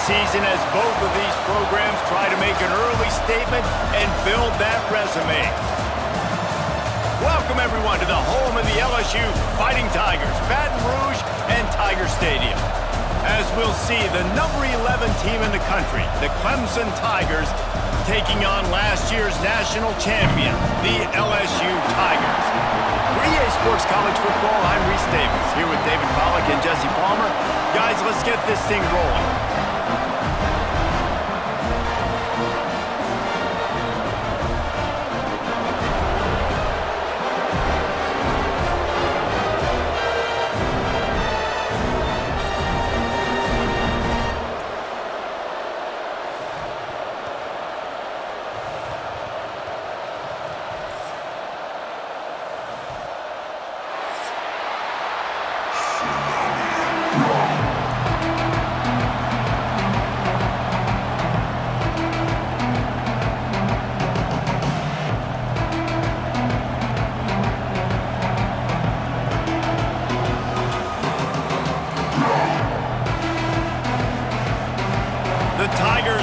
season as both of these programs try to make an early statement and build that resume. Welcome, everyone, to the home of the LSU Fighting Tigers, Baton Rouge and Tiger Stadium. As we'll see, the number 11 team in the country, the Clemson Tigers, taking on last year's national champion, the LSU Tigers. For EA Sports College Football, I'm Reese Davis, here with David Pollack and Jesse Palmer. Guys, let's get this thing rolling.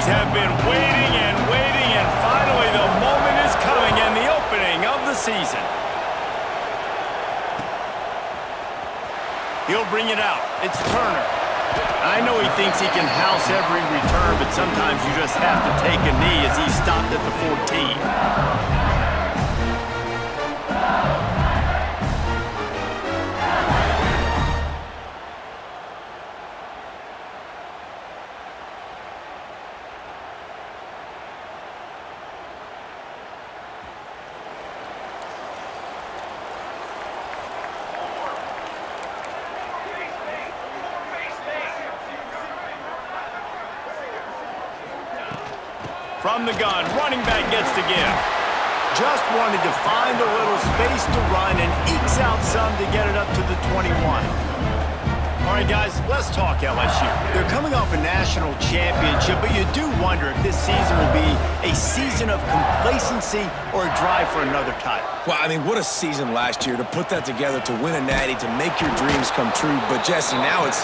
Have been waiting and finally the moment is coming and the opening of the season. He'll bring it out. It's Turner. I know he thinks he can house every return, but sometimes you just have to take a knee as he stopped at the 14. From the gun, running back gets to give. Just wanted to find a little space to run and ekes out some to get it up to the 21. All right, guys, let's talk LSU. They're coming off a national championship, but you do wonder if this season will be a season of complacency or a drive for another title. Well, I mean, what a season last year to put that together, to win a natty, to make your dreams come true. But, Jesse, now it's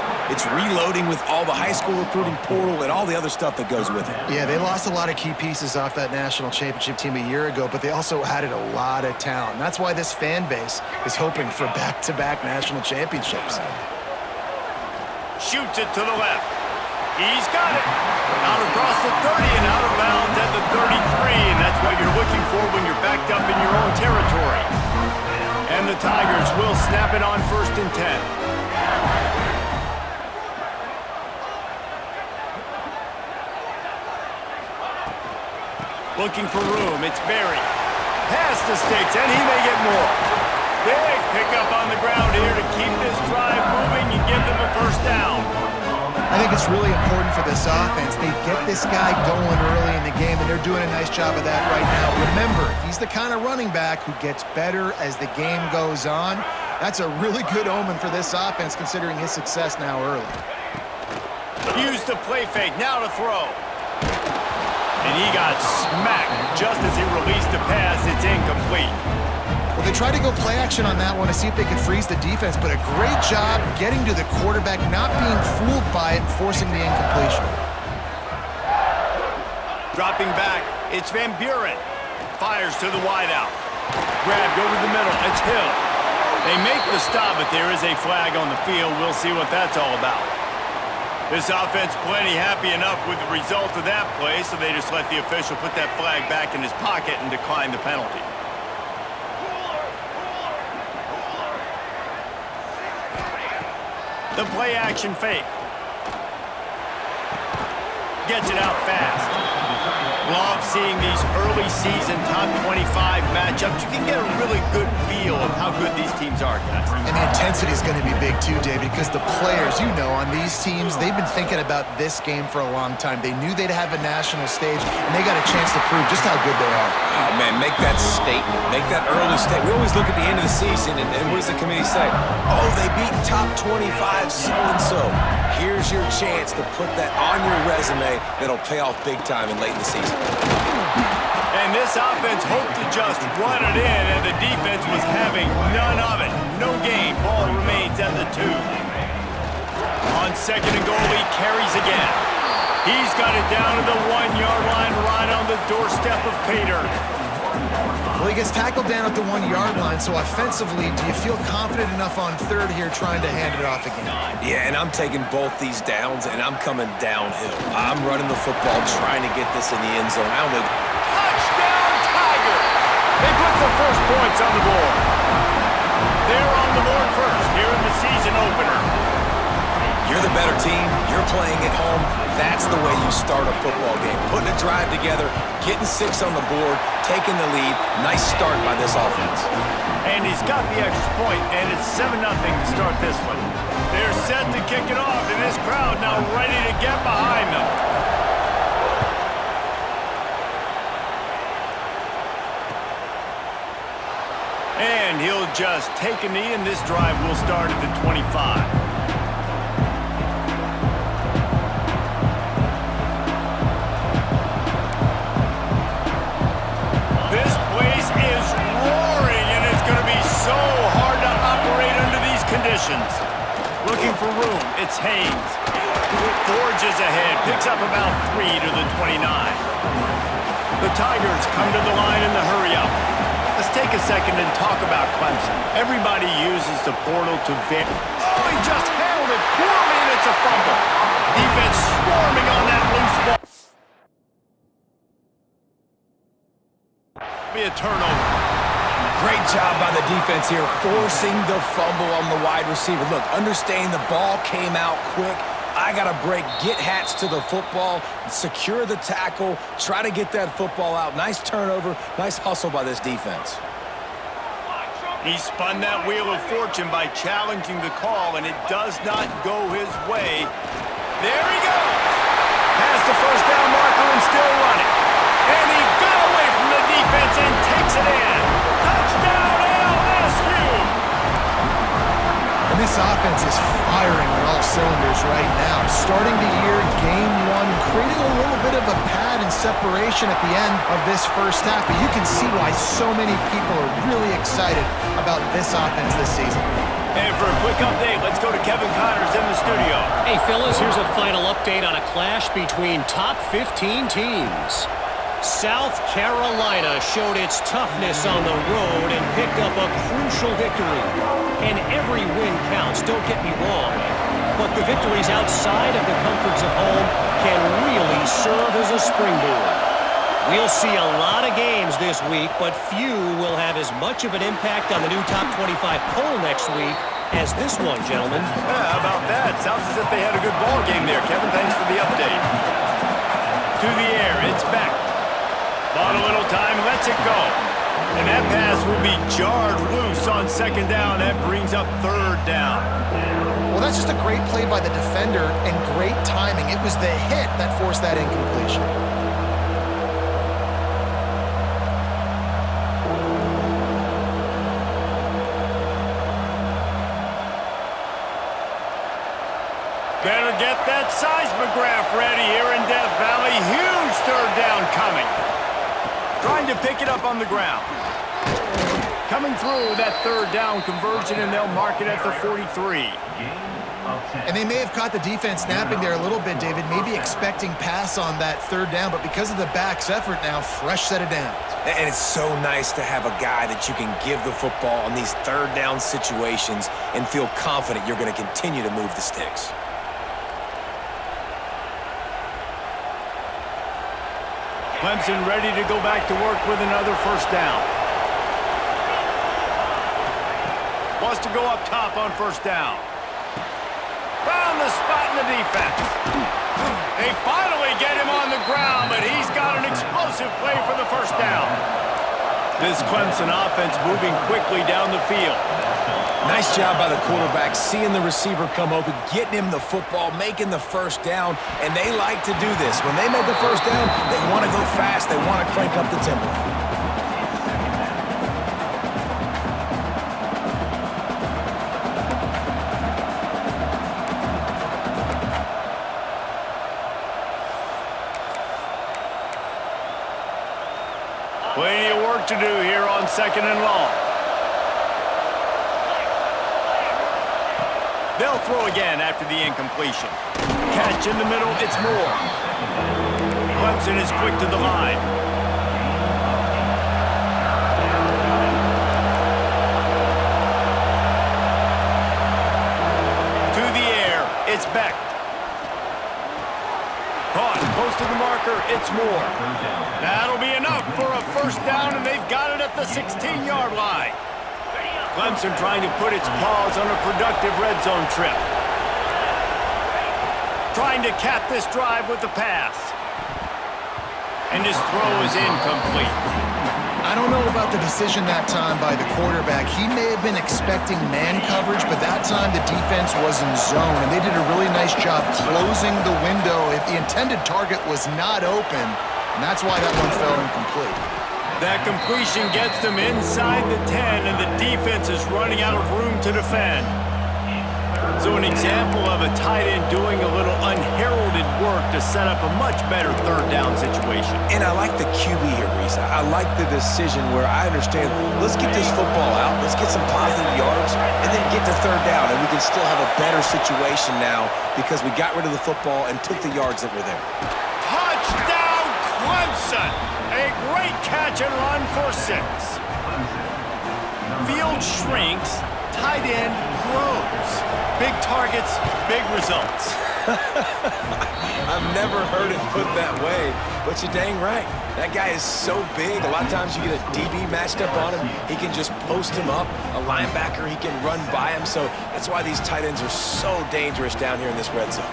reloading with all the high school recruiting portal and all the other stuff that goes with it. Yeah, they lost a lot of key pieces off that national championship team a year ago, but they also added a lot of talent. That's why this fan base is hoping for back-to-back national championships. Shoots it to the left. He's got it. Out across the 30 and out of bounds at the 33, and that's what you're looking for when you're backed up in your own territory. And the Tigers will snap it on 1st and 10. Looking for room. It's Berry. Past the sticks, and he may get more. Big pickup on the ground here to keep this drive moving and give them a first down. I think it's really important for this offense. They get this guy going early in the game, and they're doing a nice job of that right now. Remember, he's the kind of running back who gets better as the game goes on. That's a really good omen for this offense, considering his success now early. Use the play fake, now to throw. And he got smacked just as he released the pass. It's incomplete. Well, they tried to go play action on that one to see if they could freeze the defense, but a great job getting to the quarterback, not being fooled by it, and forcing the incompletion. Dropping back, it's Van Buren. Fires to the wideout. Grabbed over the middle, it's Hill. They make the stop, but there is a flag on the field. We'll see what that's all about. This offense plenty happy enough with the result of that play, so they just let the official put that flag back in his pocket and decline the penalty. The play action fake. Gets it out fast. Love seeing these early season top 25 matchups. You can get a really good feel of how good these teams are, guys. And the intensity is going to be big too, David, because the players, you know, on these teams, they've been thinking about this game for a long time. They knew they'd have a national stage, and they got a chance to prove just how good they are. Oh, man, make that statement. Make that early statement. We always look at the end of the season, and what does the committee say? Oh, they beat top 25 so-and-so. Here's your chance to put that on your resume that'll pay off big time and late in the season. And this offense hoped to just run it in, and the defense was having none of it. No gain. Ball remains at the 2. On 2nd and goal, he carries again. He's got it down to the 1-yard line, right on the doorstep of pay dirt. Well, he gets tackled down at the 1-yard line, so offensively, do you feel confident enough on third here trying to hand it off again? Yeah, and I'm taking both these downs, and I'm coming downhill. I'm running the football, trying to get this in the end zone. I don't know. Touchdown, Tigers! They put the first points on the board. They're on the board first here in the season opener. You're the better team. You're playing at home. That's the way you start a football game. Putting a drive together, getting 6 on the board, taking the lead. Nice start by this offense. And he's got the extra point, and it's 7-0 to start this one. They're set to kick it off, and this crowd now ready to get behind them. And he'll just take a knee, and this drive will start at the 25. Looking for room, it's Haynes. Forges ahead, picks up about 3 to the 29. The Tigers come to the line in the hurry-up. Let's take a second and talk about Clemson. Everybody uses the portal to vet. Oh, he just held it poorly, and it's a fumble. Defense swarming on that loose ball. Be a turnover. Great job by the defense here, forcing the fumble on the wide receiver. Look, understanding the ball came out quick. I got to break, get Hats to the football, secure the tackle, try to get that football out. Nice turnover, nice hustle by this defense. He spun that wheel of fortune by challenging the call, and it does not go his way. There he goes. Past the first down marker and still running. And he got away from the defense and takes it in. Touchdown, LSU! And this offense is firing on all cylinders right now. Starting the year, game 1, creating a little bit of a pad and separation at the end of this first half. But you can see why so many people are really excited about this offense this season. And for a quick update, let's go to Kevin Connors in the studio. Hey, fellas, here's a final update on a clash between top 15 teams. South Carolina showed its toughness on the road and picked up a crucial victory. And every win counts, don't get me wrong. But the victories outside of the comforts of home can really serve as a springboard. We'll see a lot of games this week, but few will have as much of an impact on the new top 25 poll next week as this one, gentlemen. Yeah, how about that? Sounds as if they had a good ball game there. Kevin, thanks for the update. To the air, it's back. Bought a little time, lets it go. And that pass will be jarred loose on second down. That brings up third down. Well, that's just a great play by the defender and great timing. It was the hit that forced that incompletion. Better get that seismograph ready here in Death Valley. Huge third down coming. Trying to pick it up on the ground. Coming through that third down conversion, and they'll mark it at the 43. And they may have caught the defense snapping there a little bit, David, maybe expecting pass on that third down, but because of the back's effort now, fresh set of downs. And it's so nice to have a guy that you can give the football on these third down situations and feel confident you're going to continue to move the sticks. Clemson ready to go back to work with another first down. Wants to go up top on first down. Found the spot in the defense. They finally get him on the ground, but he's got an explosive play for the first down. This Clemson offense moving quickly down the field. Nice job by the quarterback, seeing the receiver come open, getting him the football, making the first down, and they like to do this. When they make a first down, they want to go fast, they want to crank up the tempo. Plenty of work to do here on second and long. They'll throw again after the incompletion. Catch in the middle, it's Moore. Clemson is quick to the line. To the air, it's Beck. Caught close to the marker, it's Moore. That'll be enough for a first down, and they've got it at the 16-yard line. Clemson trying to put its paws on a productive red zone trip. Trying to cap this drive with the pass. And his throw is incomplete. I don't know about the decision that time by the quarterback. He may have been expecting man coverage, but that time the defense was in zone, and they did a really nice job closing the window if the intended target was not open, and that's why that one fell incomplete. That completion gets them inside the 10, and the defense is running out of room to defend. So an example of a tight end doing a little unheralded work to set up a much better third down situation. And I like the QB here, Reese. I like the decision where I understand, let's get this football out, let's get some positive yards, and then get to third down, and we can still have a better situation now because we got rid of the football and took the yards that were there. Touchdown, Clemson! A great catch and run for 6. Field shrinks, tight end grows. Big targets, big results. I've never heard it put that way, but you're dang right. That guy is so big. A lot of times you get a DB matched up on him. He can just post him up. A linebacker, he can run by him. So that's why these tight ends are so dangerous down here in this red zone.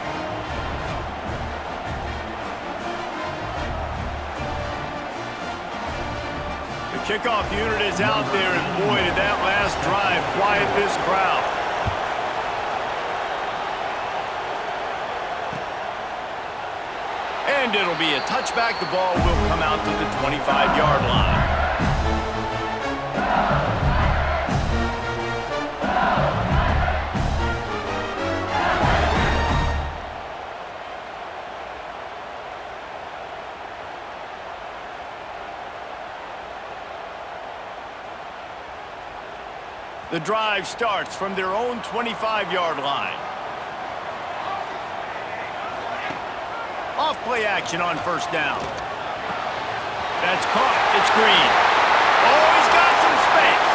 The kickoff unit is out there, and boy, did that last drive quiet this crowd. And it'll be a touchback. The ball will come out to the 25-yard line. The drive starts from their own 25-yard line. Off-play action on first down. That's caught. It's Green. Oh, he's got some space.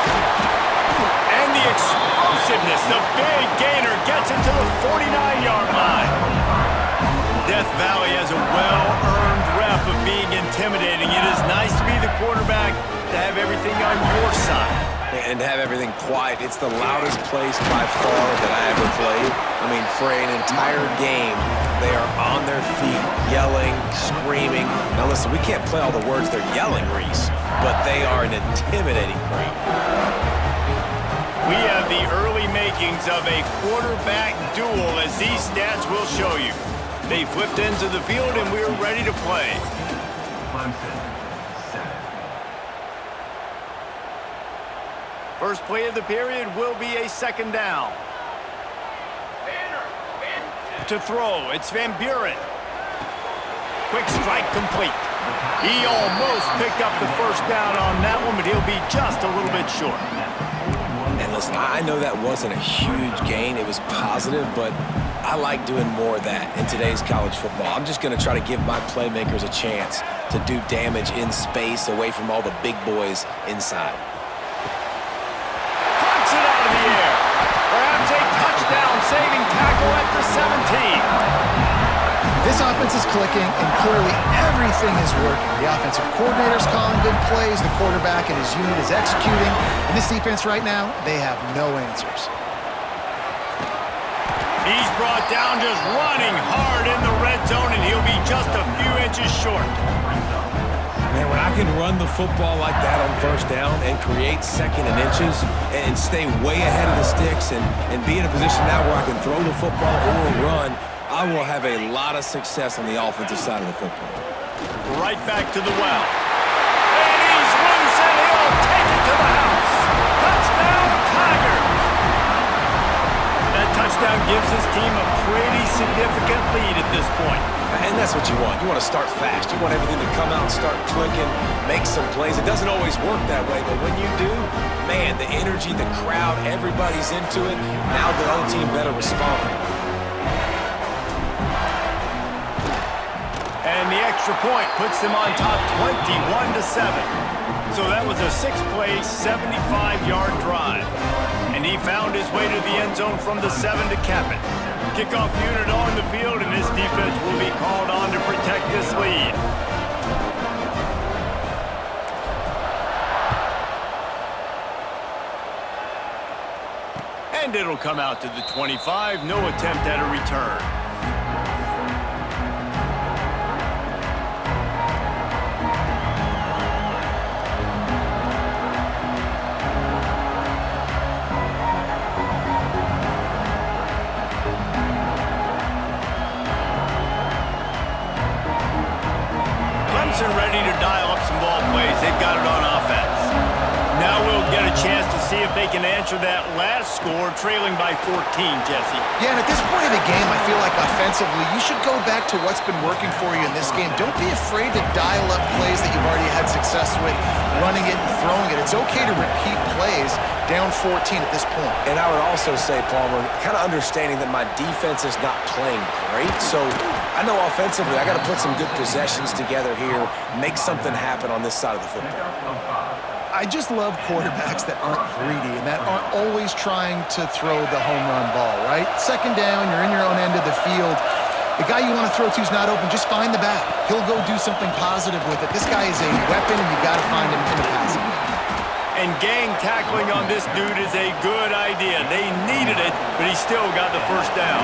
And the explosiveness, the big gainer gets it to the 49-yard line. Death Valley has a well-earned rep of being intimidating. It is nice to be the quarterback, to have everything on your side. And to have everything quiet. It's the loudest place by far that I ever played. I mean, for an entire game, they are on their feet, yelling, screaming. Now listen, we can't play all the words they're yelling, Reese, but they are an intimidating crowd. We have the early makings of a quarterback duel, as these stats will show you. They flipped into the field, and we're ready to play. First play of the period will be a second down. To throw, it's Van Buren. Quick strike complete. He almost picked up the first down on that one, but he'll be just a little bit short. And listen, I know that wasn't a huge gain. It was positive, but I like doing more of that in today's college football. I'm just going to try to give my playmakers a chance to do damage in space away from all the big boys inside. It out of the air. Perhaps a touchdown-saving tackle at the 17. This offense is clicking, and clearly everything is working. The offensive coordinator's calling good plays, the quarterback and his unit is executing, and this defense right now, they have no answers. He's brought down just running hard in the red zone, and he'll be just a few inches short. Man, when I can run the football like that on first down and create second and inches and stay way ahead of the sticks and be in a position now where I can throw the football or run, I will have a lot of success on the offensive side of the football. Right back to the well. And he's loose, and he'll take it to the house. Touchdown, Tigers! That touchdown gives his team a pretty significant lead at this point. And that's what you want. You want to start fast. You want everything to come out and start clicking, make some plays. It doesn't always work that way, but when you do, man, the energy, the crowd, everybody's into it. Now the other team better respond. extra point puts them on top 21-7. So that was a 6-play, 75-yard drive. And he found his way to the end zone from the 7 to cap it. Kickoff unit on the field, and this defense will be called on to protect this lead. And it'll come out to the 25. No attempt at a return. Clemson ready to dial up some ball plays. They've got it on offense. Now we'll get a chance to see if they can answer that last score, trailing by 14, Jesse. Yeah, and at this point in the game, I feel like offensively, you should go back to what's been working for you in this game. Don't be afraid to dial up plays that you've already had success with, running it and throwing it. It's okay to repeat plays down 14 at this point. And I would also say, Palmer, kind of understanding that my defense is not playing great, so I know offensively I got to put some good possessions together here, make something happen on this side of the football. I just love quarterbacks that aren't greedy and that aren't always trying to throw the home run ball, right? Second down, you're in your own end of the field. The guy you want to throw to is not open. Just find the back. He'll go do something positive with it. This guy is a weapon, and you got to find him in the passing game. And gang tackling on this dude is a good idea. They needed it, but he still got the first down.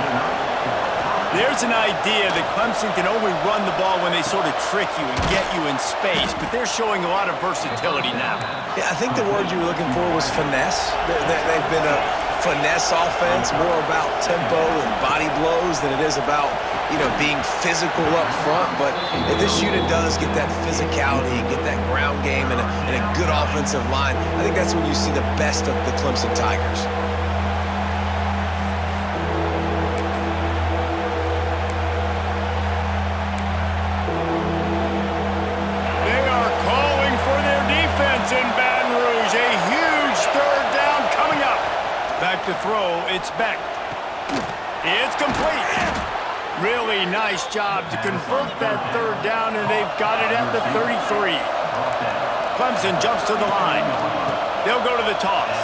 There's an idea that Clemson can only run the ball when they sort of trick you and get you in space, but they're showing a lot of versatility now. Yeah, I think the word you were looking for was finesse. They've been a finesse offense, more about tempo and body blows than it is about, being physical up front. But if this unit does get that physicality and get that ground game and a good offensive line, I think that's when you see the best of the Clemson Tigers. In Baton Rouge, a huge third down coming up. Back to throw, it's Beck. It's complete. Really nice job to convert that third down, and they've got it at the 33. Clemson jumps to the line. They'll go to the toss.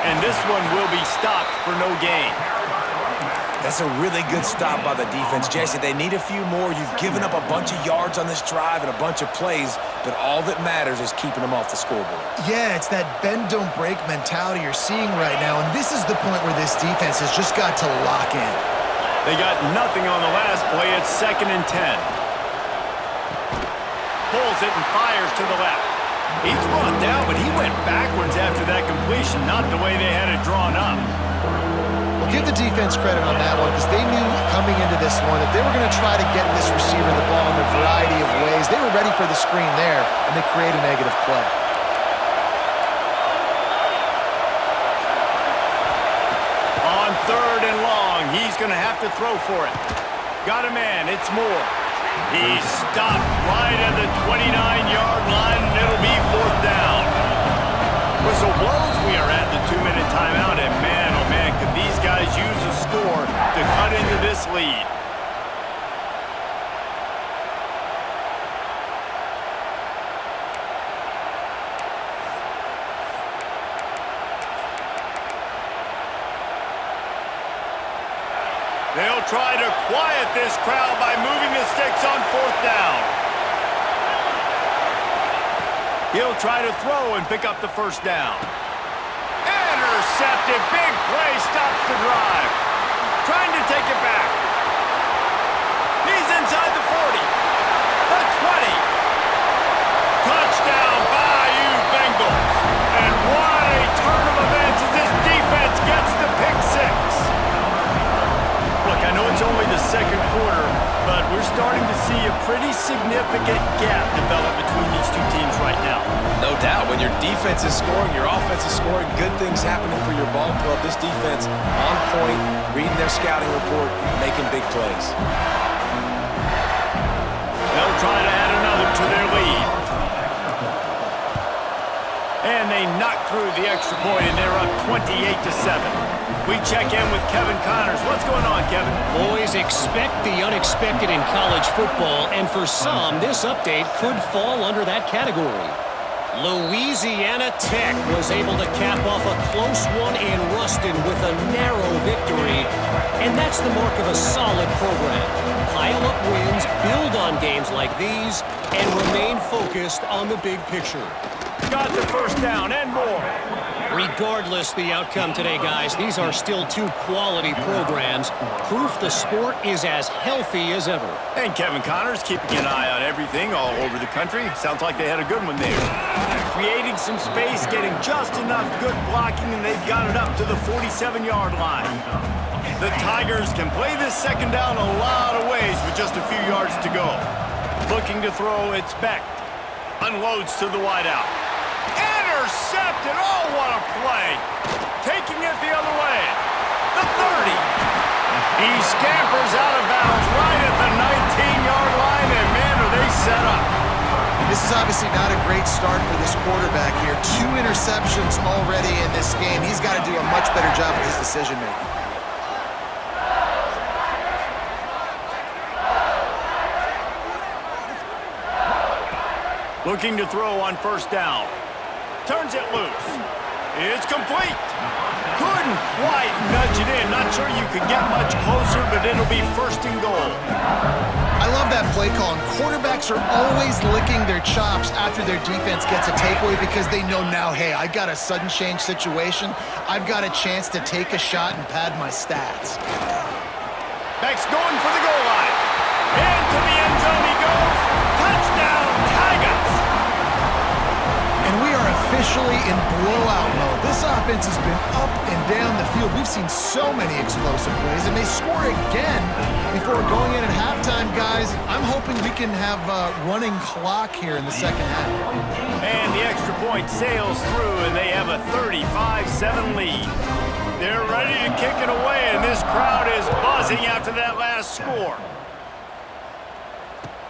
And this one will be stopped for no gain. That's a really good stop by the defense. Jesse, they need a few more. You've given up a bunch of yards on this drive and a bunch of plays, but all that matters is keeping them off the scoreboard. Yeah, it's that bend-don't-break mentality you're seeing right now, and this is the point where this defense has just got to lock in. They got nothing on the last play. It's 2nd and 10. Pulls it and fires to the left. He's brought down, but he went backwards after that completion, not the way they had it drawn up. Give the defense credit on that one because they knew coming into this one that they were going to try to get this receiver the ball in a variety of ways. They were ready for the screen there, and they create a negative play. On 3rd and long, he's going to have to throw for it. Got a man, it's Moore. He's stopped right at the 29-yard line, and it'll be 4th down. Whistle blows, we are at the 2-minute timeout, and man, oh man, could these guys use a score to cut into this lead. They'll try to quiet this crowd by moving the sticks on 4th down. He'll try to throw and pick up the first down. Intercepted. Big play stops the drive. Trying to take it back. He's inside the 40. The 20. Touchdown, Bayou Bengals. And what a turn of events as this defense gets the pick 6. Look, I know it's only the 2nd quarter, but we're starting to see a pretty significant gap develop between these two teams right now. No doubt. When your defense is scoring, your offense is scoring, good things happening for your ball club. This defense on point, reading their scouting report, making big plays. They'll try to add another to their lead. And they knock through the extra point, and they're up 28-7. We check in with Kevin Connors. What's going on, Kevin? Boys, expect the unexpected in college football, and for some, this update could fall under that category. Louisiana Tech was able to cap off a close one in Ruston with a narrow victory, and that's the mark of a solid program. Pile up wins, build on games like these, and remain focused on the big picture. Got the first down and more. Regardless the outcome today, guys, these are still two quality programs. Proof the sport is as healthy as ever. And Kevin Connors keeping an eye on everything all over the country. Sounds like they had a good one there. Creating some space, getting just enough good blocking, and they've got it up to the 47-yard line. The Tigers can play this second down a lot of ways with just a few yards to go. Looking to throw, it's Beck. Unloads to the wideout. Intercepted. Oh, what a play. Taking it the other way. The 30. He scampers out of bounds right at the 19-yard line, and man, are they set up. This is obviously not a great start for this quarterback here. 2 interceptions already in this game. He's got to do a much better job of his decision-making. Looking to throw on first down. Turns it loose. It's complete. Couldn't quite nudge it in. Not sure you could get much closer, but it'll be first and goal. I love that play call. And quarterbacks are always licking their chops after their defense gets a takeaway because they know now, hey, I got a sudden change situation. I've got a chance to take a shot and pad my stats. Beck's going for the goal line. Into the end zone he goes. Touchdown, Tigers! And we are officially in blowout mode. This offense has been up and down the field. We've seen so many explosive plays, and they score again before going in at halftime, guys. I'm hoping we can have a running clock here in the second half. And the extra point sails through, and they have a 35-7 lead. They're ready to kick it away, and this crowd is buzzing after that last score.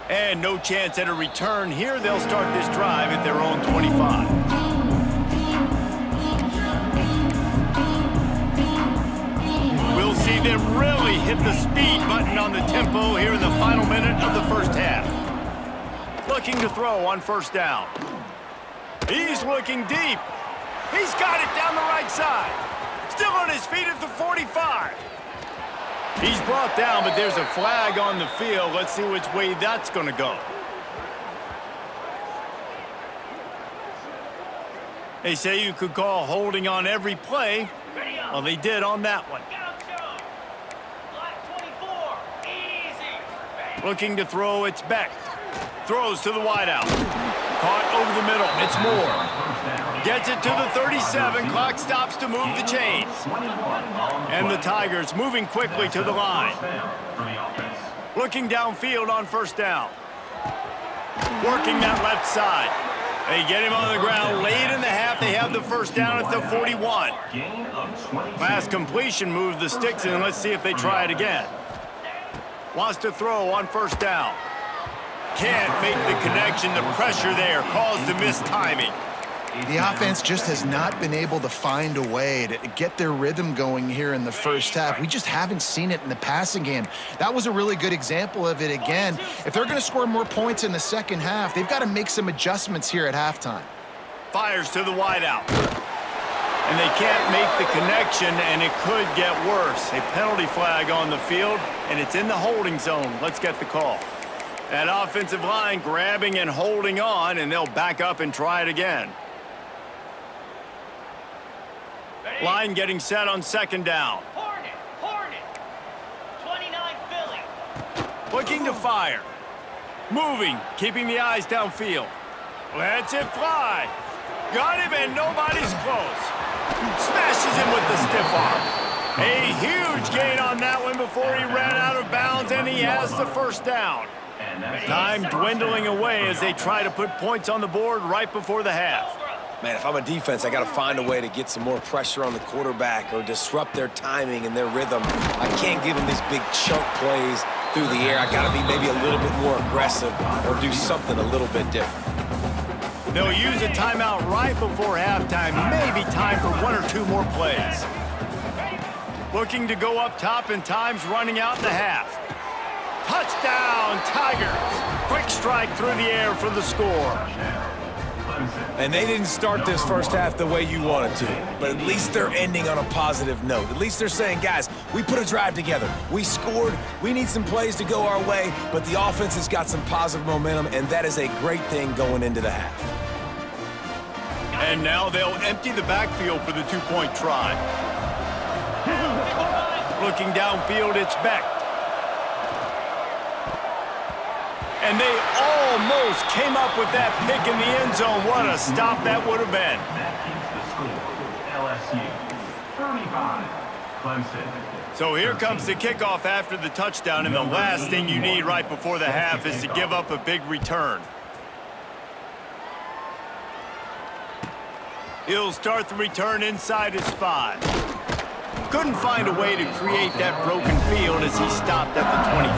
And no chance at a return here. They'll start this drive at their own 25. We'll see them really hit the speed button on the tempo here in the final minute of the first half. Looking to throw on first down. He's looking deep. He's got it down the right side. Still on his feet at the 45. He's brought down, but there's a flag on the field. Let's see which way that's going to go. They say you could call holding on every play. Well, they did on that one. Looking to throw, it's Beck. Throws to the wideout. Caught over the middle. It's Moore. Gets it to the 37. Clock stops to move the chains. And the Tigers moving quickly to the line. Looking downfield on first down. Working that left side. They get him on the ground late in the half. They have the first down at the 41. Last completion moved the sticks in. Let's see if they try it again. Wants to throw on first down. Can't make the connection. The pressure there caused the missed timing. The offense just has not been able to find a way to get their rhythm going here in the first half. We just haven't seen it in the passing game. That was a really good example of it again. If they're going to score more points in the second half, they've got to make some adjustments here at halftime. Fires to the wideout. And they can't make the connection, and it could get worse. A penalty flag on the field, and it's in the holding zone. Let's get the call. That offensive line grabbing and holding on, and they'll back up and try it again. Line getting set on second down. Hornet. 29 Philly. Looking to fire. Moving, keeping the eyes downfield. Lets it fly. Got him, and nobody's close. Smashes him with the stiff arm. A huge gain on that one before he ran out of bounds, and he has the first down. Time dwindling away as they try to put points on the board right before the half. Man, if I'm a defense, I got to find a way to get some more pressure on the quarterback or disrupt their timing and their rhythm. I can't give them these big chunk plays through the air. I got to be maybe a little bit more aggressive or do something a little bit different. They'll use a timeout right before halftime. Maybe time for one or two more plays. Looking to go up top, and time's running out in the half. Touchdown, Tigers! Quick strike through the air for the score. And they didn't start this first half the way you wanted to, but at least they're ending on a positive note. At least they're saying, guys, we put a drive together. We scored. We need some plays to go our way, but the offense has got some positive momentum, and that is a great thing going into the half. And now they'll empty the backfield for the two-point try. Looking downfield, it's Beck. And they almost came up with that pick in the end zone. What a stop that would have been. So here comes the kickoff after the touchdown, and the last thing you need right before the half is to give up a big return. He'll start the return inside his 5. Couldn't find a way to create that broken field as he stopped at the 25.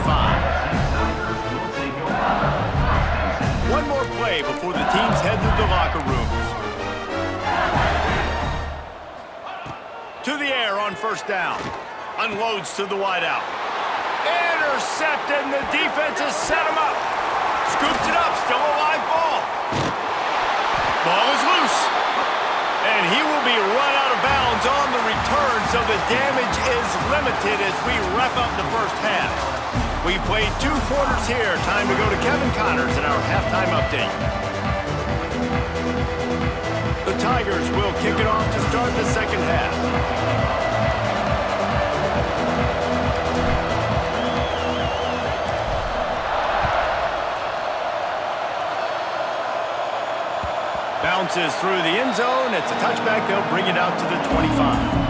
One more play before the teams head to the locker rooms. To the air on first down. Unloads to the wideout. Intercepted, and the defense has set him up. Scoops it up, still a live ball. Ball is loose. And he will be run out of bounds on the return, so the damage is limited as we wrap up the first half. We've played 2 quarters here. Time to go to Kevin Connors in our halftime update. The Tigers will kick it off to start the second half. Bounces through the end zone. It's a touchback. They'll bring it out to the 25.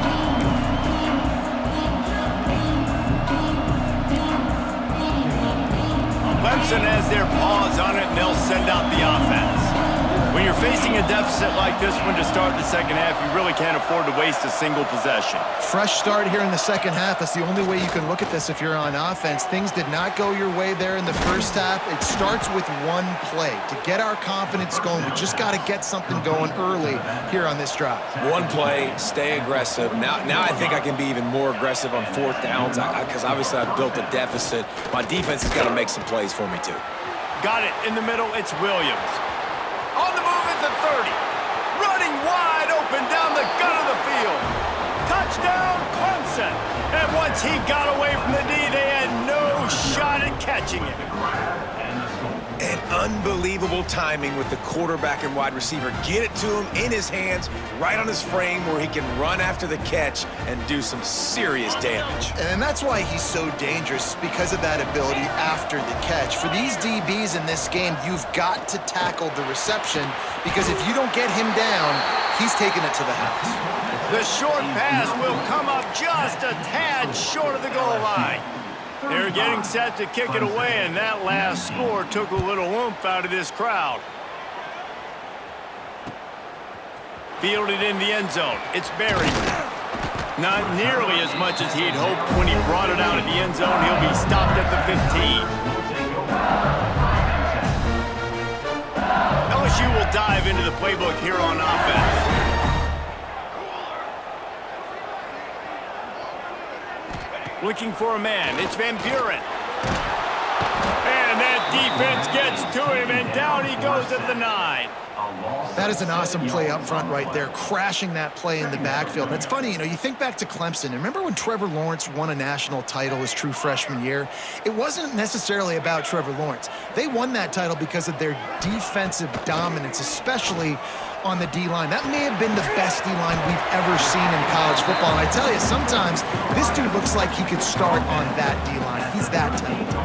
Clemson has their paws on it, and they'll send out the offense. When you're facing a deficit like this one to start the second half, you really can't afford to waste a single possession. Fresh start here in the second half. That's the only way you can look at this if you're on offense. Things did not go your way there in the first half. It starts with one play. To get our confidence going, we just got to get something going early here on this drive. One play, stay aggressive. Now I think I can be even more aggressive on 4th downs because obviously I've built a deficit. My defense has got to make some plays for me too. Got it in the middle. It's Williams. On the move at the 30. Running wide open down the gut of the field. Touchdown, Clemson. And once he got away from the D, they had no shot at catching it. And unbelievable timing with the quarterback and wide receiver. Get it to him in his hands, right on his frame where he can run after the catch and do some serious damage. And that's why he's so dangerous, because of that ability after the catch. For these DBs in this game, you've got to tackle the reception, because if you don't get him down, he's taking it to the house. The short pass will come up just a tad short of the goal line. They're getting set to kick it away, and that last score took a little oomph out of this crowd. Fielded in the end zone. It's buried. Not nearly as much as he'd hoped when he brought it out of the end zone. He'll be stopped at the 15. LSU will dive into the playbook here on offense. Looking for a man. It's Van Buren. And that defense gets to him, and down he goes at the 9. That is an awesome play up front right there, crashing that play in the backfield. And it's funny, you think back to Clemson. And remember when Trevor Lawrence won a national title his true freshman year? It wasn't necessarily about Trevor Lawrence. They won that title because of their defensive dominance, especially on the D-line. That may have been the best D-line we've ever seen in college football. And I tell you, sometimes this dude looks like he could start on that D-line. He's that talented.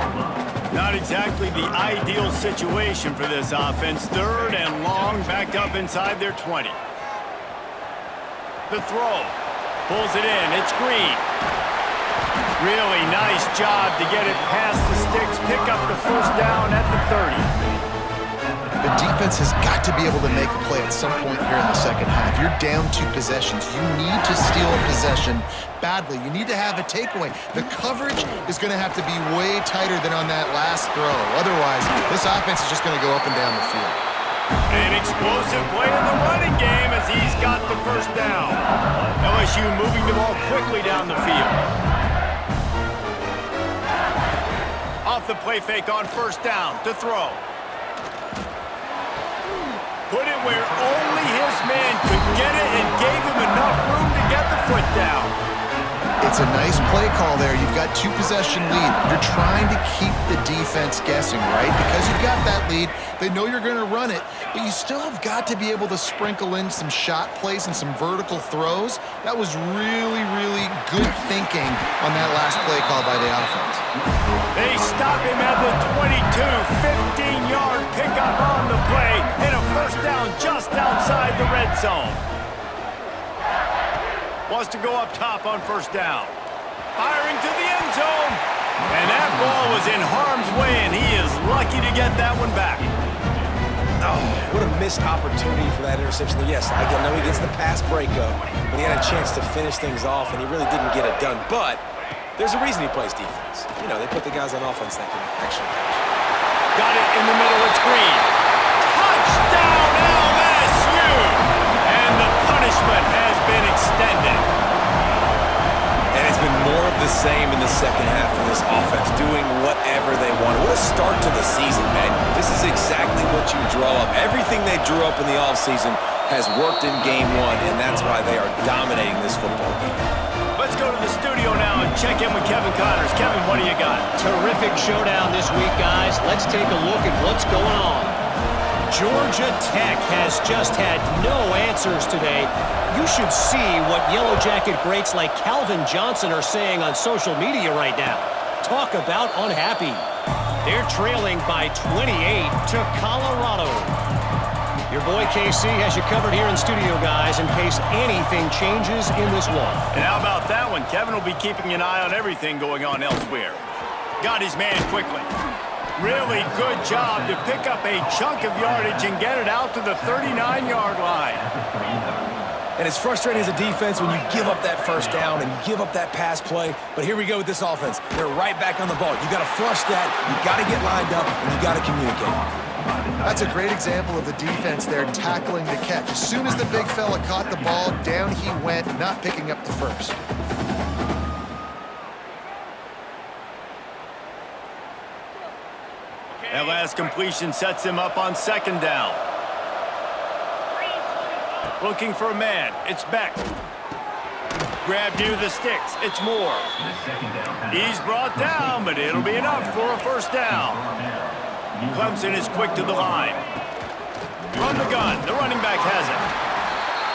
Not exactly the ideal situation for this offense. 3rd and long, backed up inside their 20. The throw. Pulls it in. It's Green. Really nice job to get it past the sticks. Pick up the first down at the 30. The defense has got to be able to make a play at some point here in the second half. You're down 2 possessions. You need to steal a possession badly. You need to have a takeaway. The coverage is going to have to be way tighter than on that last throw. Otherwise, this offense is just going to go up and down the field. An explosive play in the running game as he's got the first down. LSU moving the ball quickly down the field. Off the play fake on first down to throw. Put it where only his man could get it and gave him enough room to get the foot down. It's a nice play call there. You've got 2-possession lead. You're trying to keep the defense guessing, right? Because you've got that lead, they know you're going to run it, but you still have got to be able to sprinkle in some shot plays and some vertical throws. That was really, really good thinking on that last play call by the offense. They stop him at the 22, 15-yard pickup on the play, and a first down just outside the red zone. Wants to go up top on first down. Firing to the end zone. And that ball was in harm's way, and he is lucky to get that one back. Oh, what a missed opportunity for that interception. Yes, I know he gets the pass breakup, but he had a chance to finish things off, and he really didn't get it done. But there's a reason he plays defense. You know, they put the guys on offense that can actually catch. Got it in the middle. It's Green. Touchdown, LSU! And the punishment has been extended. And it's been more of the same in the second half for this offense, doing whatever they want. What a start to the season, man. This is exactly what you draw up. Everything they drew up in the offseason has worked in game one, and that's why they are dominating this football game. Let's go to the studio now and check in with Kevin Connors. Kevin, what do you got? Terrific showdown this week, guys. Let's take a look at what's going on. Georgia Tech has just had no answers today. You should see what Yellow Jacket greats like Calvin Johnson are saying on social media right now. Talk about unhappy. They're trailing by 28 to Colorado. Your boy KC has you covered here in studio, guys, in case anything changes in this one. And how about that one? Kevin will be keeping an eye on everything going on elsewhere. Got his man quickly. Really good job to pick up a chunk of yardage and get it out to the 39-yard line. And it's frustrating as a defense when you give up that first down and you give up that pass play. But here we go with this offense. They're right back on the ball. You got to flush that. You got to get lined up, and you got to communicate. That's a great example of the defense there tackling the catch. As soon as the big fella caught the ball, down he went, not picking up the first. That last completion sets him up on second down. Looking for a man. It's Beck. Grabbed near the sticks. It's Moore. He's brought down, but it'll be enough for a first down. Clemson is quick to the line. Run the gun. The running back has it.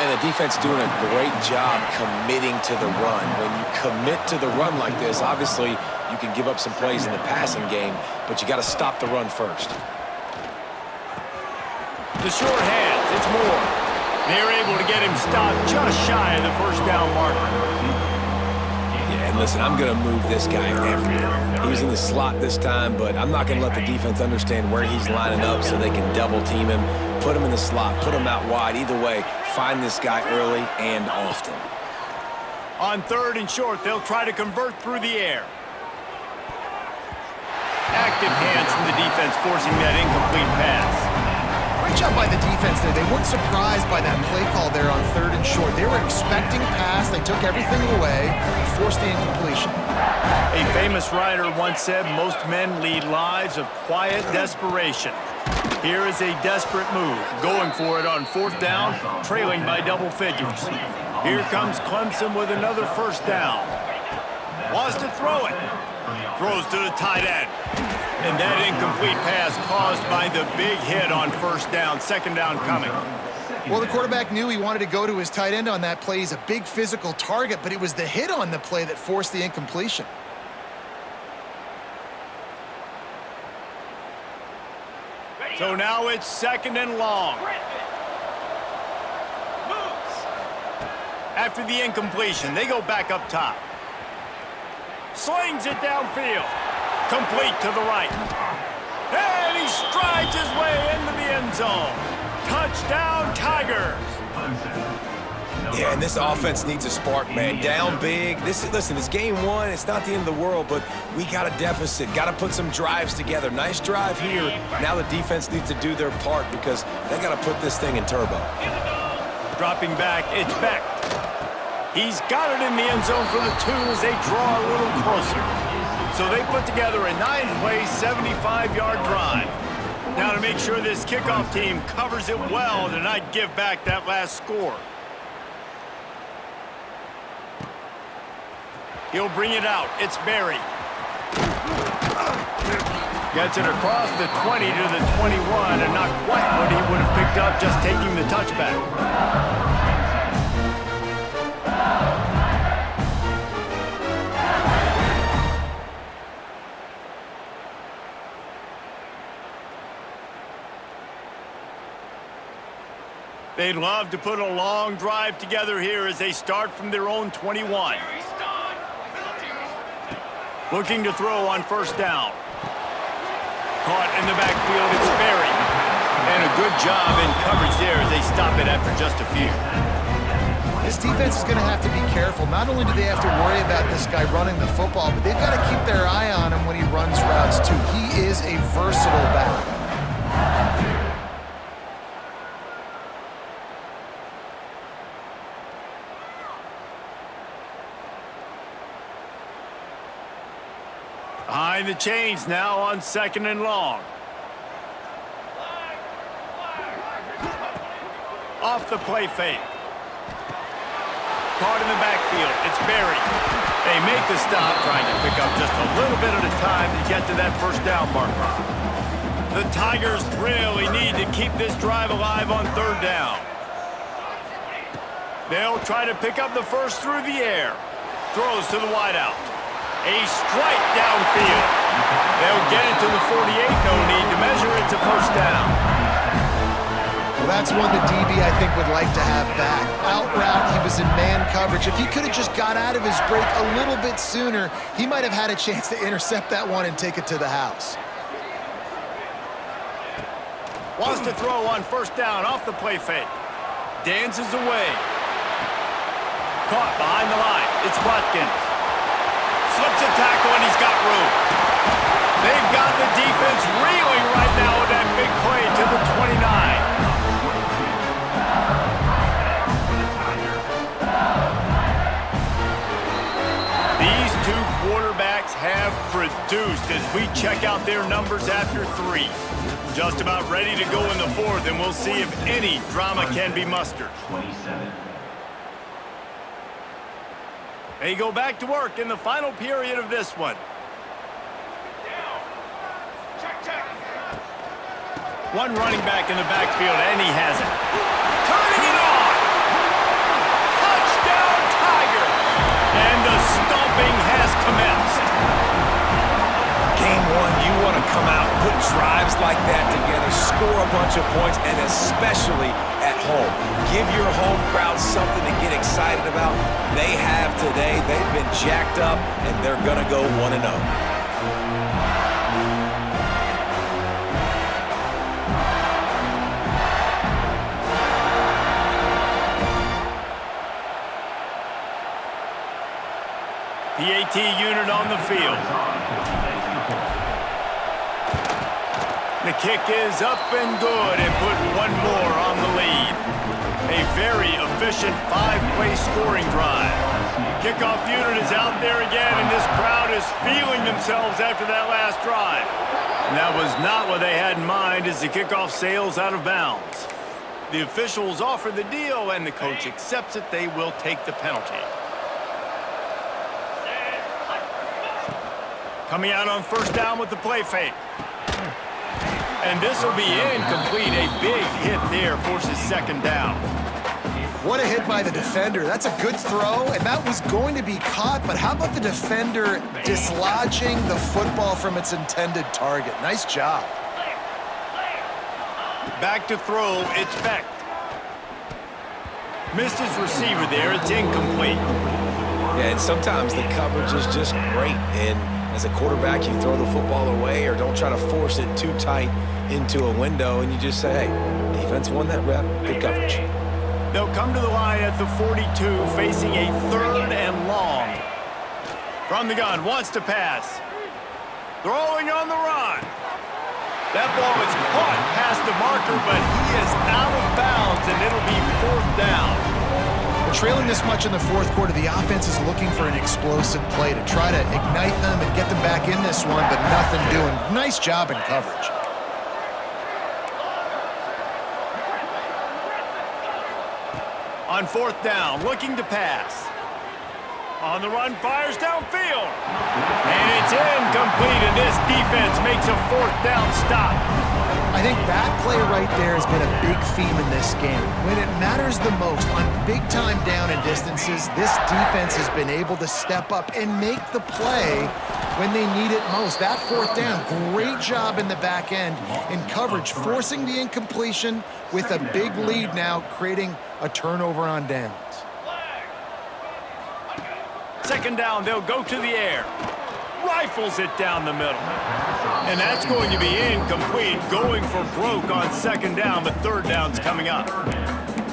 And the defense doing a great job committing to the run. When you commit to the run like this, obviously you can give up some plays in the passing game, but you got to stop the run first. The short hands. It's Moore. They're able to get him stopped just shy of the first down marker. Yeah, and listen, I'm going to move this guy everywhere. He was in the slot this time, but I'm not going to let the defense understand where he's lining up so they can double team him. Put him in the slot, put him out wide. Either way, find this guy early and often. On third and short, they'll try to convert through the air. Active hands from the defense forcing that incomplete pass. Great job by the defense there. They weren't surprised by that play call there on third and short. They were expecting pass. They took everything away and forced the incompletion. A famous writer once said, most men lead lives of quiet desperation. Here is a desperate move, going for it on fourth down, trailing by double figures. Here comes Clemson with another first down. Wants to throw it. Throws to the tight end. And that incomplete pass caused by the big hit on first down. Second down coming. Well, the quarterback knew he wanted to go to his tight end on that play. He's a big physical target, but it was the hit on the play that forced the incompletion. So now it's second and long. After the incompletion, they go back up top. Slings it downfield. Complete to the right. And he strides his way into the end zone. Touchdown, Tigers. Yeah, and this offense needs a spark, man. Down big. Listen, it's game one. It's not the end of the world, but we got a deficit. Got to put some drives together. Nice drive here. Now the defense needs to do their part because they got to put this thing in turbo. Dropping back, it's Beck. He's got it in the end zone for the 2 as they draw a little closer. So they put together a 9-play, 75-yard drive. Now to make sure this kickoff team covers it well to not give back that last score. He'll bring it out. It's Berry. Gets it across the 20 to the 21, and not quite what he would have picked up just taking the touchback. They'd love to put a long drive together here as they start from their own 21. Looking to throw on first down. Caught in the backfield, it's Berry. And a good job in coverage there as they stop it after just a few. This defense is going to have to be careful. Not only do they have to worry about this guy running the football, but they've got to keep their eye on him when he runs routes too. He is a versatile back. Behind the chains now on 2nd and long. Off the play fake. Caught in the backfield. It's Berry. They make the stop, trying to pick up just a little bit at a time to get to that first down marker. The Tigers really need to keep this drive alive on 3rd down. They'll try to pick up the first through the air. Throws to the wideout. A strike downfield. They'll get it to the 48. No need to measure it to first down. Well, that's one the DB, I think, would like to have back. Out route, he was in man coverage. If he could have just got out of his break a little bit sooner, he might have had a chance to intercept that one and take it to the house. Wants to throw on first down off the play fake. Dances away. Caught behind the line. It's Watkins. Slips a tackle and he's got room. They've got the defense reeling right now with that big play to the 29. These 2 quarterbacks have produced as we check out their numbers after 3. Just about ready to go in the 4th, and we'll see if any drama can be mustered. They go back to work in the final period of this one. One running back in the backfield, and he has it. Turning it on! Touchdown, Tiger! And the stomping has commenced. Game 1, you want to come out, put drives like that together, score a bunch of points, and especially at home. Give your home crowd something to get excited about. They have today. They've been jacked up, and they're going to go 1-0. PAT unit on the field. The kick is up and good and put one more on the lead. A very efficient 5-play scoring drive. Kickoff unit is out there again, and this crowd is feeling themselves after that last drive. And that was not what they had in mind as the kickoff sails out of bounds. The officials offer the deal, and the coach accepts it. They will take the penalty. Coming out on first down with the play fake. And this will be incomplete. A big hit there forces 2nd down. What a hit by the defender. That's a good throw, and that was going to be caught, but how about the defender dislodging the football from its intended target? Nice job. Back to throw, it's Beck. Missed his receiver there, it's incomplete. Yeah, and sometimes the coverage is just great, and as a quarterback, you throw the football away or don't try to force it too tight into a window, and you just say, hey, defense won that rep, good coverage. They'll come to the line at the 42, facing a 3rd and long. From the gun, wants to pass. Throwing on the run. That ball is caught past the marker, but he is out of bounds, and it'll be 4th down. But trailing this much in the fourth quarter, the offense is looking for an explosive play to try to ignite them and get them back in this one, but nothing doing. Nice job in coverage. On fourth down, looking to pass. On the run, fires downfield. And it's incomplete, and this defense makes a fourth down stop. I think that play right there has been a big theme in this game. When it matters the most, on big-time down and distances, this defense has been able to step up and make the play when they need it most. That fourth down, great job in the back end in coverage, forcing the incompletion with a big lead now, creating a turnover on downs. Second down, they'll go to the air. Rifles it down the middle. And that's going to be incomplete, going for broke on second down, but third down's coming up.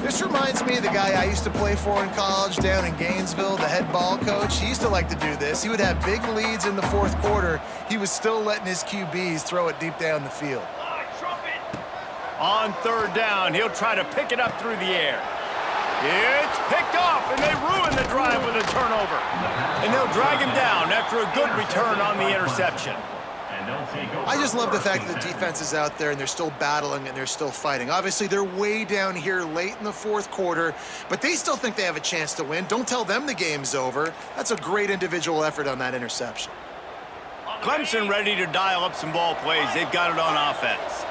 This reminds me of the guy I used to play for in college down in Gainesville, the head ball coach. He used to like to do this. He would have big leads in the fourth quarter. He was still letting his QBs throw it deep down the field. On third down, he'll try to pick it up through the air. It's picked off, and they ruin the drive with a turnover. And they'll drag him down after a good return on the interception. I just love the fact that the defense is out there and they're still battling and they're still fighting. Obviously, they're way down here late in the fourth quarter, but they still think they have a chance to win. Don't tell them the game's over. That's a great individual effort on that interception. Clemson ready to dial up some ball plays. They've got it on offense.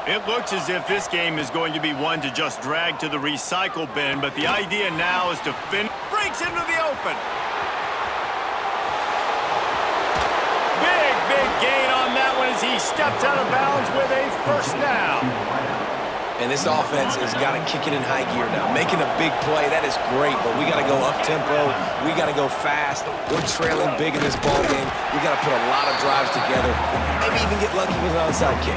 It looks as if this game is going to be one to just drag to the recycle bin, but the idea now is to breaks into the open. Big gain on that one as he steps out of bounds with a first down. And this offense has got to kick it in high gear now. Making a big play, that is great, but we got to go up-tempo. We got to go fast. We're trailing big in this ball game. We got to put a lot of drives together. Maybe even get lucky with an onside kick.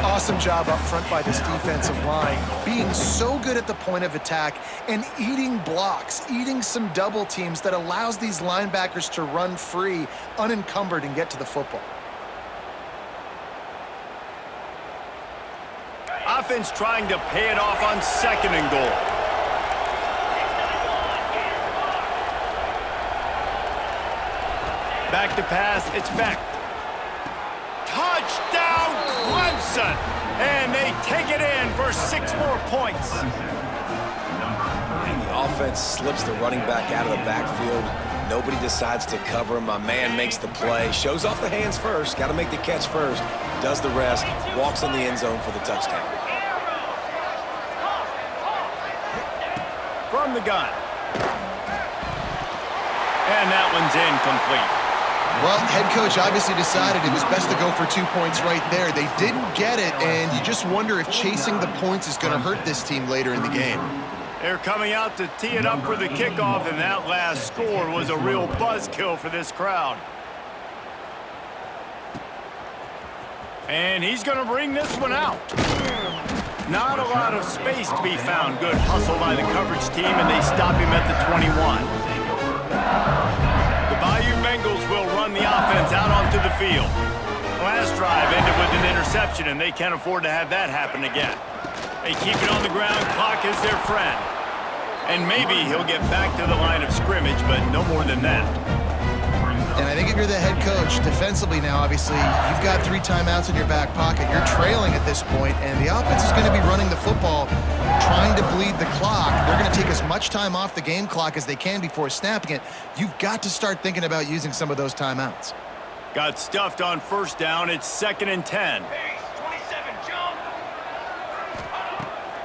Awesome job up front by this defensive line, being so good at the point of attack and eating blocks, eating some double teams that allows these linebackers to run free, unencumbered, and get to the football. Offense trying to pay it off on second and goal. Back to pass, it's back. Touchdown, Clemson! And they take it in for 6 more points. And the offense slips the running back out of the backfield. Nobody decides to cover him. My man makes the play. Shows off the hands first. Got to make the catch first. Does the rest. Walks in the end zone for the touchdown. From the gun. And that one's incomplete. Well, head coach obviously decided it was best to go for 2 points right there. They didn't get it, and you just wonder if chasing the points is going to hurt this team later in the game. They're coming out to tee it up for the kickoff, and that last score was a real buzzkill for this crowd. And he's going to bring this one out. Not a lot of space to be found. Good hustle by the coverage team, and they stop him at the 21. The Bayou Bengals will run the offense out onto the field. Last drive ended with an interception, and they can't afford to have that happen again. They keep it on the ground. Clock is their friend. And maybe he'll get back to the line of scrimmage, but no more than that. And I think if you're the head coach, defensively now, obviously, you've got 3 timeouts in your back pocket. You're trailing at this point, and the offense is going to be running the football, trying to bleed the clock. They're going to take as much time off the game clock as they can before snapping it. You've got to start thinking about using some of those timeouts. Got stuffed on first down. It's 2nd and 10.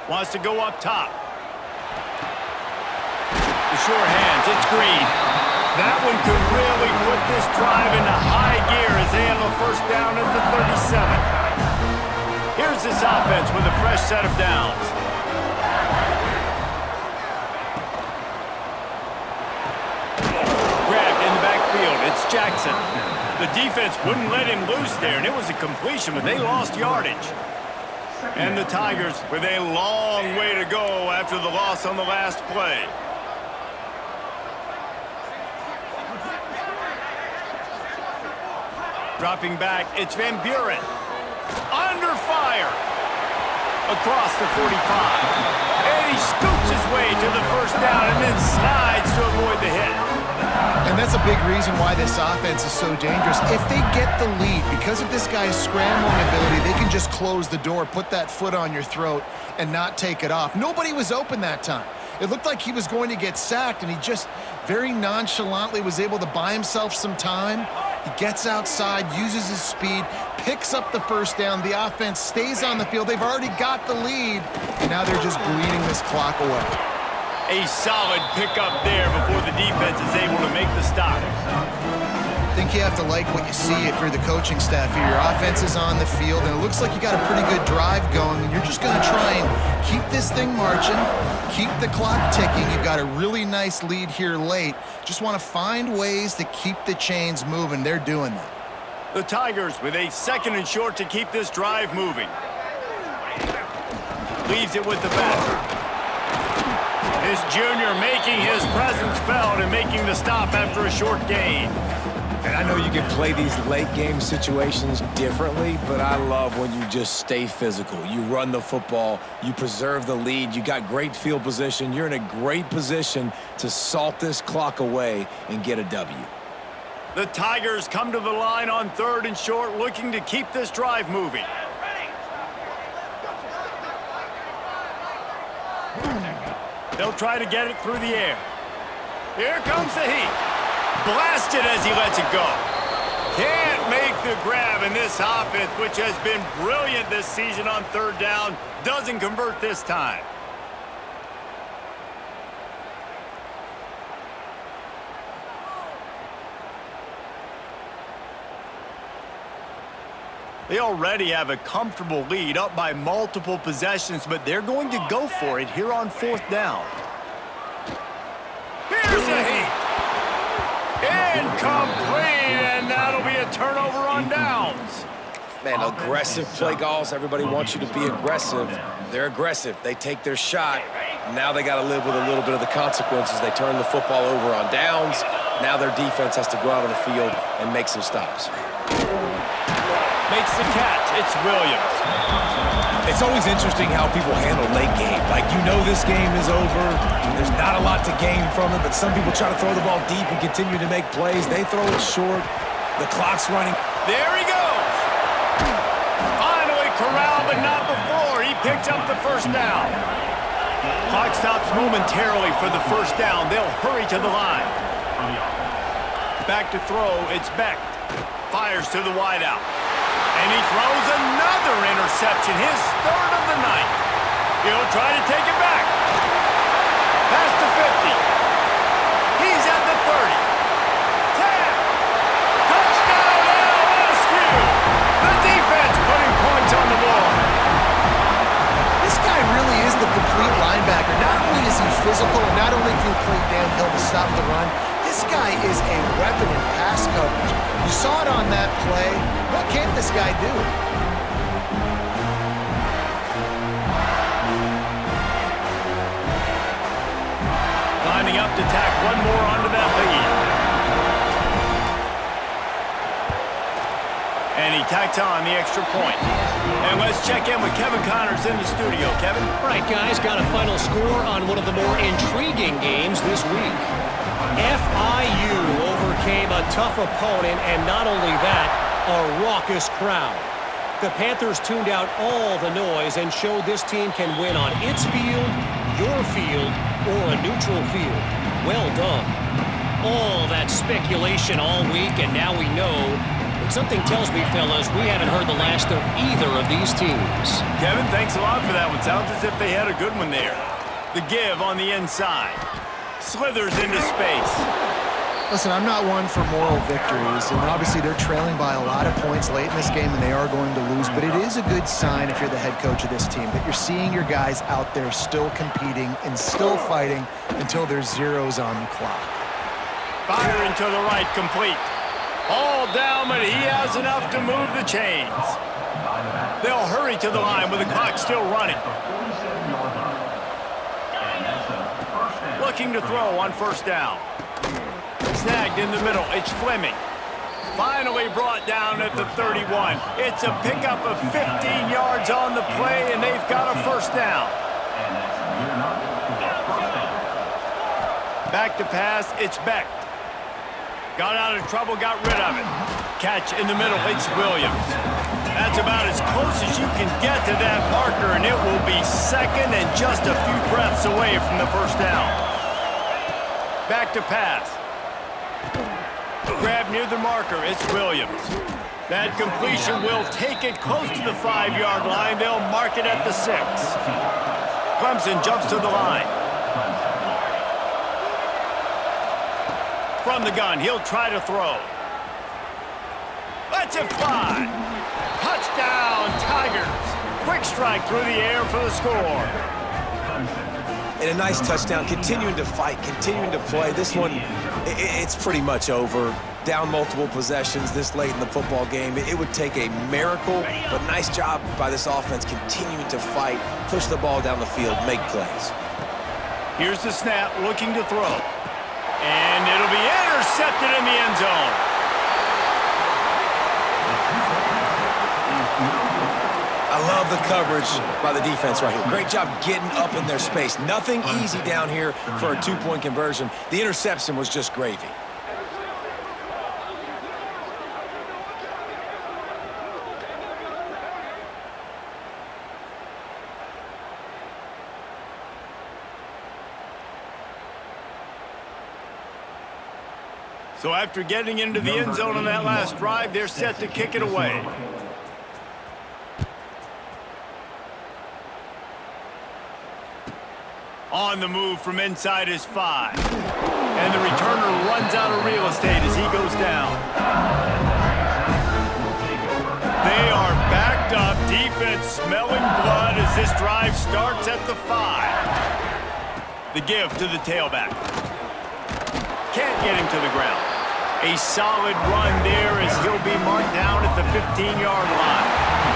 Wants to go up top. The sure hands, it's Green. That one could really put this drive into high gear as they have a first down at the 37. Here's this offense with a fresh set of downs. Grabbed in the backfield, it's Jackson. The defense wouldn't let him loose there, and it was a completion, but they lost yardage. And the Tigers with a long way to go after the loss on the last play. Dropping back, it's Van Buren. Under fire. Across the 45. And he scoops his way to the first down, and big reason why this offense is so dangerous. If they get the lead, because of this guy's scrambling ability, they can just close the door, put that foot on your throat, and not take it off. Nobody was open that time. It looked like he was going to get sacked, and he just very nonchalantly was able to buy himself some time. He gets outside, uses his speed, picks up the first down. The offense stays on the field. They've already got the lead, and now they're just bleeding this clock away. A solid pickup there before the defense is able to make the stop. I think you have to like what you see if you're the coaching staff here. Your offense is on the field, and it looks like you got a pretty good drive going, and you're just going to try and keep this thing marching, keep the clock ticking. You've got a really nice lead here late. Just want to find ways to keep the chains moving. They're doing that. The Tigers with a 2nd and short to keep this drive moving. Leaves it with the back. This junior making his presence felt and making the stop after a short gain. And I know you can play these late game situations differently, but I love when you just stay physical. You run the football, you preserve the lead, you got great field position. You're in a great position to salt this clock away and get a W. The Tigers come to the line on 3rd and short, looking to keep this drive moving. They'll try to get it through the air. Here comes the heat. Blasted as he lets it go. Can't make the grab, and this offense, which has been brilliant this season on 3rd down, doesn't convert this time. They already have a comfortable lead, up by multiple possessions, but they're going to go for it here on 4th down. Here's a heat. Incomplete, and that'll be a turnover on downs. Man, aggressive play calls. Everybody wants you to be aggressive. They're aggressive. They take their shot. Now they got to live with a little bit of the consequences. They turn the football over on downs. Now their defense has to go out on the field and make some stops. Makes the catch. It's Williams. It's always interesting how people handle late game. Like, you know this game is over. There's not a lot to gain from it, but some people try to throw the ball deep and continue to make plays. They throw it short. The clock's running. There he goes. Finally corralled, but not before. He picked up the 1st down. Clock stops momentarily for the 1st down. They'll hurry to the line. Back to throw. It's Beck. Fires to the wideout. And he throws another interception, his 3rd of the night. He'll try to take it back. Past the 50. He's at the 30. 10. Touchdown LSU. The defense putting points on the board. This guy really is the complete linebacker. Not only is he physical, and not only can he play downhill to stop the run, this guy is a weapon in pass coverage. You saw it on that play. What can this guy do? Lining up to tack one more onto that lead. And he tacks on the extra point. And let's check in with Kevin Connors in the studio. Kevin? All right, guys, got a final score on one of the more intriguing games this week. FIU overcame a tough opponent, and not only that, a raucous crowd. The Panthers tuned out all the noise and showed this team can win on its field, your field, or a neutral field. Well done. All that speculation all week, and now we know. But something tells me, fellas, we haven't heard the last of either of these teams. Kevin, thanks a lot for that one. Sounds as if they had a good one there. The give on the inside. Slithers into space. Listen, I'm not one for moral victories, and obviously they're trailing by a lot of points late in this game, and they are going to lose, but it is a good sign if you're the head coach of this team that you're seeing your guys out there still competing and still fighting until there's zeros on the clock. Firing to the right, complete. All down, but he has enough to move the chains. They'll hurry to the line with the clock still running. Looking to throw on 1st down. Snagged in the middle. It's Fleming. Finally brought down at the 31. It's a pickup of 15 yards on the play, and they've got a 1st down. Back to pass. It's Beck. Got out of trouble, got rid of it. Catch in the middle, it's Williams. That's about as close as you can get to that marker, and it will be second and just a few breaths away from the first down. Back to pass. Grab near the marker, it's Williams. That completion will take it close to the 5-yard line. They'll mark it at the 6. Clemson jumps to the line. From the gun, he'll try to throw. Lets it fly. Touchdown, Tigers. Quick strike through the air for the score. And a nice touchdown, continuing to fight, continuing to play. This one, it's pretty much over. Down multiple possessions this late in the football game. It would take a miracle, but nice job by this offense continuing to fight, push the ball down the field, make plays. Here's the snap, looking to throw. And it'll be intercepted in the end zone. I love the coverage by the defense right here. Great job getting up in their space. Nothing easy down here for a 2-point conversion. The interception was just gravy. So after getting into the end zone on that last drive, they're set to kick it away. On the move from inside his 5. And the returner runs out of real estate as he goes down. They are backed up. Defense smelling blood as this drive starts at the 5. The give to the tailback. Can't get him to the ground. A solid run there as he'll be marked down at the 15-yard line.